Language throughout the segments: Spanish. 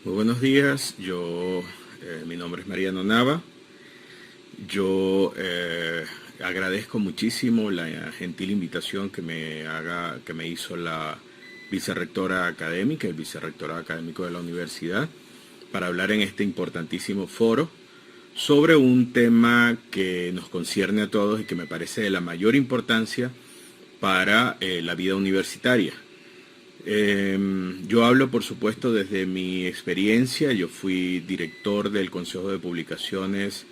Muy buenos días, mi nombre es Mariano Nava. Yo agradezco muchísimo la gentil invitación que me hizo la vicerrectora académica, el vicerrectorado académico de la universidad, para hablar en este importantísimo foro sobre un tema que nos concierne a todos y que me parece de la mayor importancia para la vida universitaria. Yo hablo, por supuesto, desde mi experiencia. Yo fui director del Consejo de Publicaciones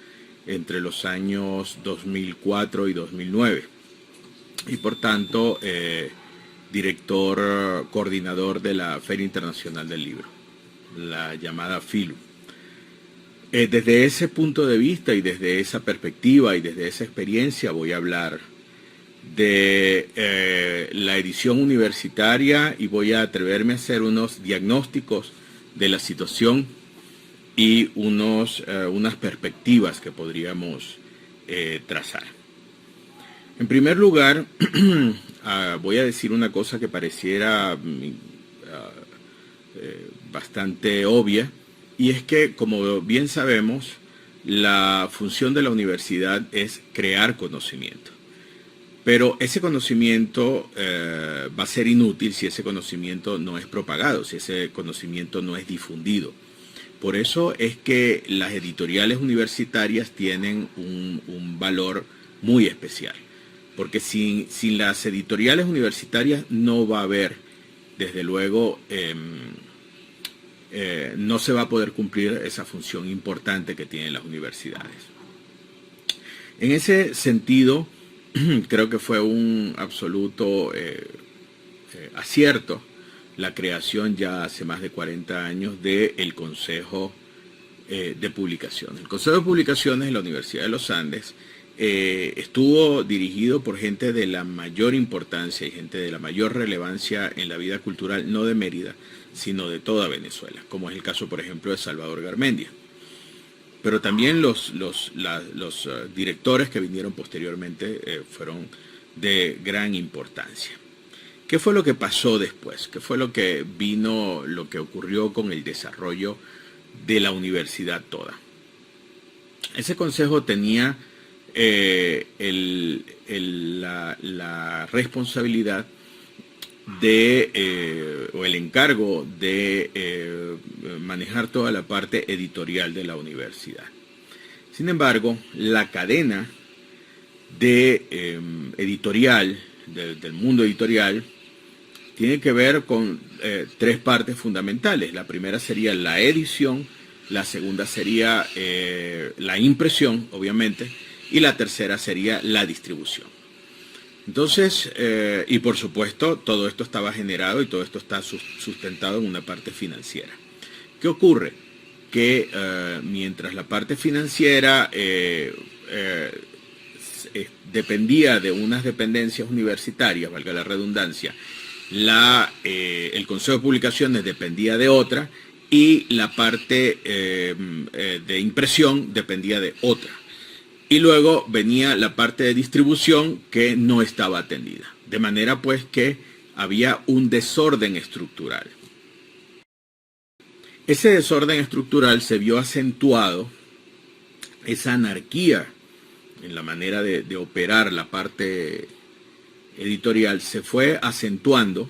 entre los años 2004 y 2009 y por tanto director coordinador de la Feria Internacional del Libro, la llamada FILU. Desde ese punto de vista y desde esa perspectiva y desde esa experiencia voy a hablar de la edición universitaria y voy a atreverme a hacer unos diagnósticos de la situación y unas perspectivas que podríamos trazar. En primer lugar, voy a decir una cosa que pareciera bastante obvia, y es que, como bien sabemos, la función de la universidad es crear conocimiento. Pero ese conocimiento va a ser inútil si ese conocimiento no es propagado, si ese conocimiento no es difundido. Por eso es que las editoriales universitarias tienen un valor muy especial. Porque sin las editoriales universitarias no va a haber, desde luego, no se va a poder cumplir esa función importante que tienen las universidades. En ese sentido, creo que fue un absoluto acierto la creación ya hace más de 40 años del Consejo de Publicaciones. El Consejo de Publicaciones de la Universidad de los Andes estuvo dirigido por gente de la mayor importancia y gente de la mayor relevancia en la vida cultural, no de Mérida, sino de toda Venezuela, como es el caso, por ejemplo, de Salvador Garmendia. Pero también los directores que vinieron posteriormente fueron de gran importancia. ¿Qué fue lo que pasó después? ¿Qué fue lo que ocurrió con el desarrollo de la universidad toda? Ese consejo tenía la responsabilidad o el encargo de manejar toda la parte editorial de la universidad. Sin embargo, la cadena editorial, del mundo editorial, tiene que ver con tres partes fundamentales. La primera sería la edición, la segunda sería la impresión, obviamente, y la tercera sería la distribución. Entonces, y por supuesto, todo esto estaba generado y todo esto está sustentado en una parte financiera. ¿Qué ocurre? Que mientras la parte financiera dependía de unas dependencias universitarias, valga la redundancia, el Consejo de Publicaciones dependía de otra y la parte de impresión dependía de otra. Y luego venía la parte de distribución que no estaba atendida. De manera pues que había un desorden estructural. Ese desorden estructural se vio acentuado, esa anarquía en la manera de operar la parte editorial se fue acentuando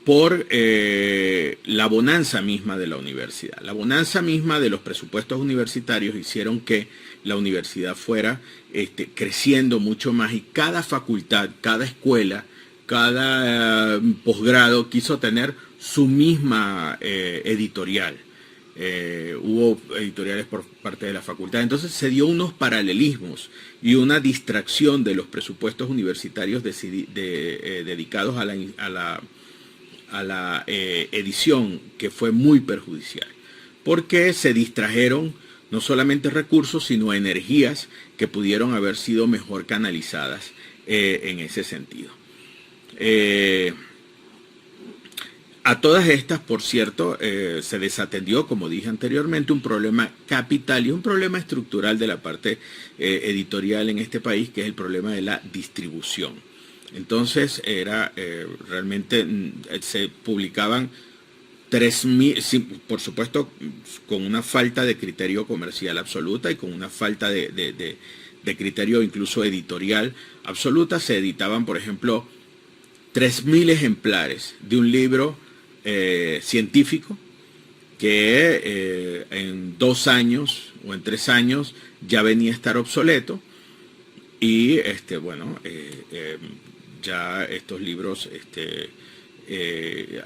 por la bonanza misma de la universidad. La bonanza misma de los presupuestos universitarios hicieron que la universidad fuera creciendo mucho más, y cada facultad, cada escuela, cada posgrado quiso tener su misma editorial. Hubo editoriales por parte de la facultad. Entonces se dio unos paralelismos y una distracción de los presupuestos universitarios dedicados a la edición, que fue muy perjudicial, porque se distrajeron no solamente recursos, sino energías que pudieron haber sido mejor canalizadas en ese sentido. A todas estas, por cierto, se desatendió, como dije anteriormente, un problema capital y un problema estructural de la parte editorial en este país, que es el problema de la distribución. Entonces realmente se publicaban 3.000, sí, por supuesto, con una falta de criterio comercial absoluta y con una falta de criterio incluso editorial absoluta, se editaban, por ejemplo, 3.000 ejemplares de un libro científico que en 2 años o en 3 años ya venía a estar obsoleto y ya estos libros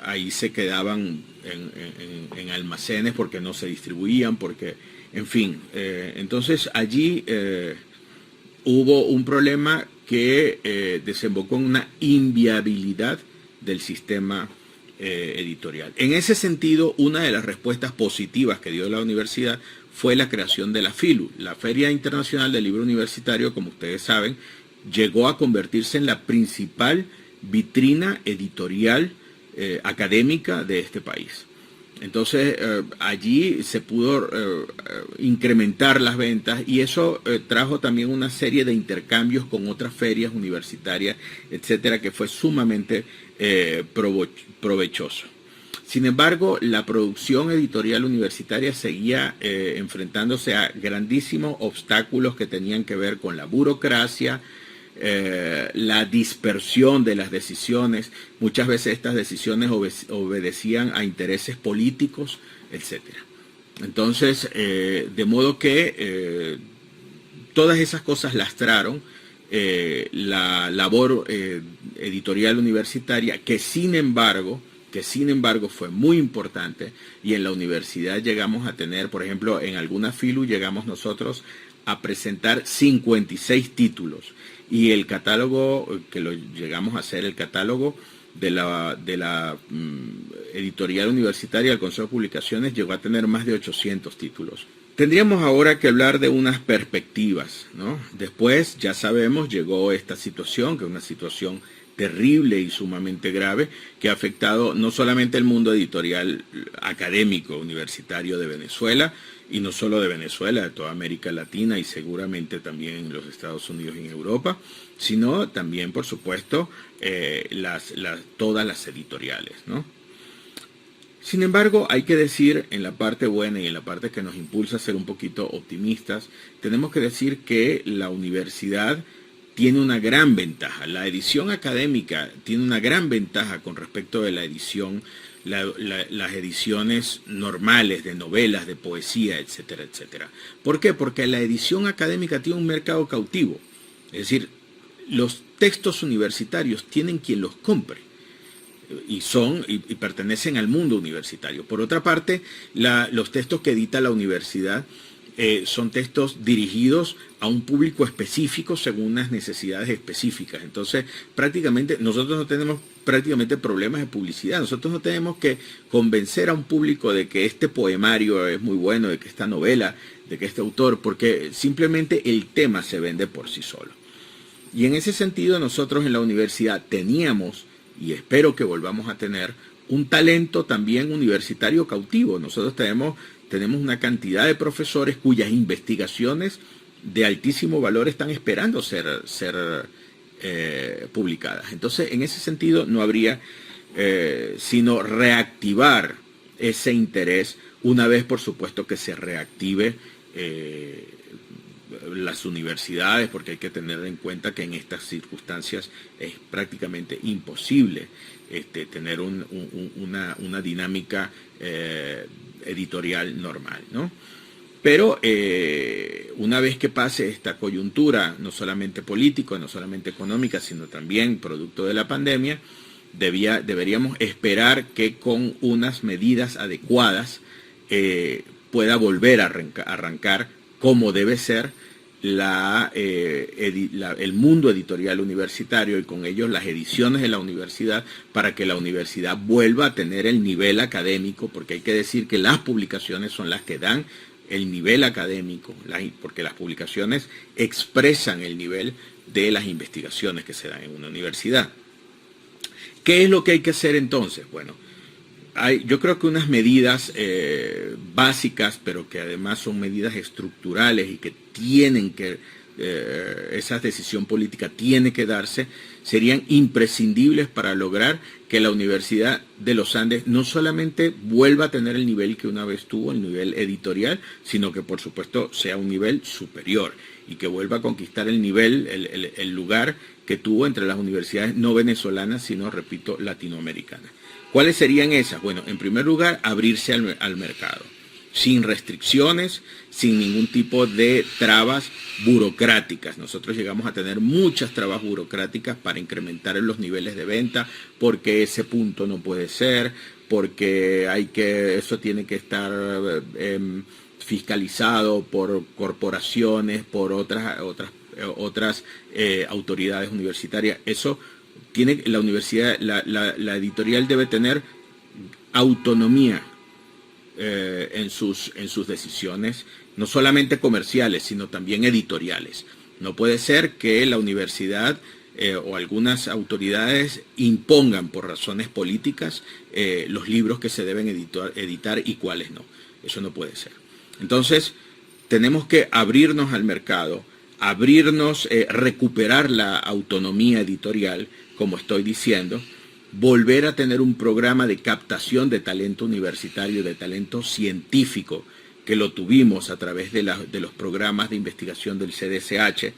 ahí se quedaban en almacenes porque no se distribuían, porque, en fin, entonces allí hubo un problema que desembocó en una inviabilidad del sistema editorial. En ese sentido, una de las respuestas positivas que dio la universidad fue la creación de la FILU. La Feria Internacional del Libro Universitario, como ustedes saben, llegó a convertirse en la principal vitrina editorial académica de este país. Entonces allí se pudo incrementar las ventas y eso trajo también una serie de intercambios con otras ferias universitarias, etcétera, que fue sumamente provechoso. Sin embargo, la producción editorial universitaria seguía enfrentándose a grandísimos obstáculos que tenían que ver con la burocracia, la dispersión de las decisiones. Muchas veces estas decisiones obedecían a intereses políticos, etcétera. Entonces, de modo que todas esas cosas lastraron la labor editorial universitaria, que sin embargo fue muy importante, y en la universidad llegamos a tener, por ejemplo, en alguna FILU llegamos nosotros a presentar 56 títulos, y el catálogo, que lo llegamos a hacer, el catálogo de la editorial universitaria del Consejo de Publicaciones llegó a tener más de 800 títulos. Tendríamos ahora que hablar de unas perspectivas, ¿no? Después, ya sabemos, llegó esta situación, que es una situación terrible y sumamente grave, que ha afectado no solamente el mundo editorial académico universitario de Venezuela, y no solo de Venezuela, de toda América Latina y seguramente también en los Estados Unidos y en Europa, sino también, por supuesto, todas las editoriales, ¿no? Sin embargo, hay que decir, en la parte buena y en la parte que nos impulsa a ser un poquito optimistas, tenemos que decir que la universidad tiene una gran ventaja. La edición académica tiene una gran ventaja con respecto de la edición, las ediciones normales de novelas, de poesía, etcétera, etcétera. ¿Por qué? Porque la edición académica tiene un mercado cautivo. Es decir, los textos universitarios tienen quien los compre y pertenecen al mundo universitario. Por otra parte, los textos que edita la universidad son textos dirigidos a un público específico según unas necesidades específicas. Entonces, prácticamente, nosotros no tenemos prácticamente problemas de publicidad. Nosotros no tenemos que convencer a un público de que este poemario es muy bueno, de que esta novela, de que este autor, porque simplemente el tema se vende por sí solo. Y en ese sentido, nosotros en la universidad teníamos, y espero que volvamos a tener, un talento también universitario cautivo. Nosotros tenemos una cantidad de profesores cuyas investigaciones de altísimo valor están esperando ser publicadas. Entonces, en ese sentido, no habría sino reactivar ese interés una vez, por supuesto, que se reactive las universidades, porque hay que tener en cuenta que en estas circunstancias es prácticamente imposible tener una dinámica editorial normal, ¿no? Pero una vez que pase esta coyuntura, no solamente política, no solamente económica, sino también producto de la pandemia, deberíamos esperar que con unas medidas adecuadas pueda volver a arrancar como debe ser el mundo editorial universitario y con ellos las ediciones de la universidad, para que la universidad vuelva a tener el nivel académico, porque hay que decir que las publicaciones son las que dan el nivel académico, porque las publicaciones expresan el nivel de las investigaciones que se dan en una universidad. ¿Qué es lo que hay que hacer entonces? Bueno, yo creo que unas medidas básicas, pero que además son medidas estructurales y que tienen que esa decisión política tiene que darse, serían imprescindibles para lograr que la Universidad de los Andes no solamente vuelva a tener el nivel que una vez tuvo, el nivel editorial, sino que por supuesto sea un nivel superior y que vuelva a conquistar el nivel, el lugar que tuvo entre las universidades no venezolanas, sino, repito, latinoamericanas. ¿Cuáles serían esas? Bueno, en primer lugar, abrirse al mercado, sin restricciones, sin ningún tipo de trabas burocráticas. Nosotros llegamos a tener muchas trabas burocráticas para incrementar los niveles de venta, porque ese punto no puede ser, porque eso tiene que estar fiscalizado por corporaciones, por otras autoridades universitarias. Eso tiene la universidad, la editorial debe tener autonomía en sus decisiones, no solamente comerciales, sino también editoriales. No puede ser que la universidad o algunas autoridades impongan por razones políticas los libros que se deben editar y cuáles no. Eso no puede ser. Entonces, tenemos que abrirnos al mercado, recuperar la autonomía editorial, como estoy diciendo, volver a tener un programa de captación de talento universitario, de talento científico, que lo tuvimos a través de los programas de investigación del CDSH,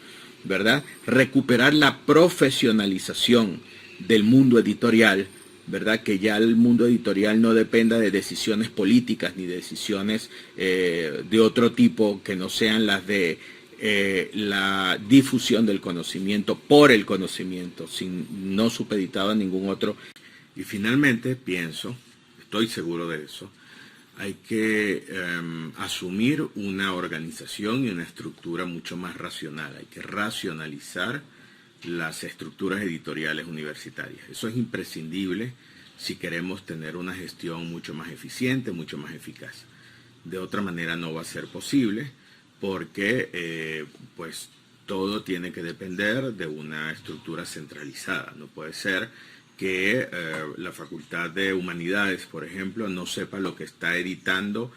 ¿verdad? Recuperar la profesionalización del mundo editorial, ¿verdad? Que ya el mundo editorial no dependa de decisiones políticas ni de decisiones de otro tipo que no sean las de la difusión del conocimiento por el conocimiento, no supeditado a ningún otro. Y finalmente pienso, estoy seguro de eso, hay que asumir una organización y una estructura mucho más racional. Hay que racionalizar las estructuras editoriales universitarias. Eso es imprescindible si queremos tener una gestión mucho más eficiente, mucho más eficaz. De otra manera no va a ser posible, porque pues todo tiene que depender de una estructura centralizada. No puede ser que la Facultad de Humanidades, por ejemplo, no sepa lo que está editando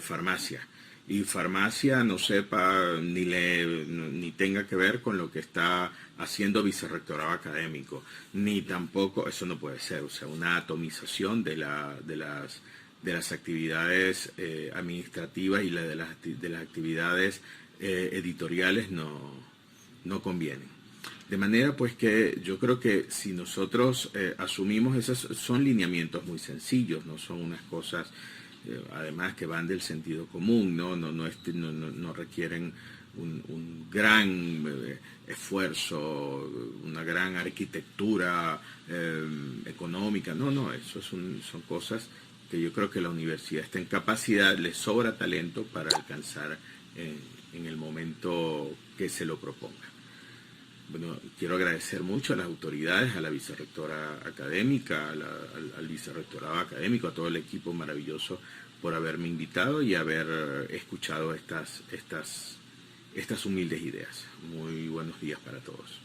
farmacia, y farmacia no sepa ni tenga que ver con lo que está haciendo vicerrectorado académico, ni tampoco, eso no puede ser, o sea, una atomización de las actividades administrativas y de las actividades editoriales no convienen. De manera pues que yo creo que si nosotros asumimos esos, son lineamientos muy sencillos, no son unas cosas además que van del sentido común, no requieren un gran esfuerzo, una gran arquitectura económica, eso son cosas que yo creo que la universidad está en capacidad, le sobra talento para alcanzar en el momento que se lo proponga. Bueno, quiero agradecer mucho a las autoridades, a la vicerrectora académica, al vicerrectorado académico, a todo el equipo maravilloso por haberme invitado y haber escuchado estas humildes ideas. Muy buenos días para todos.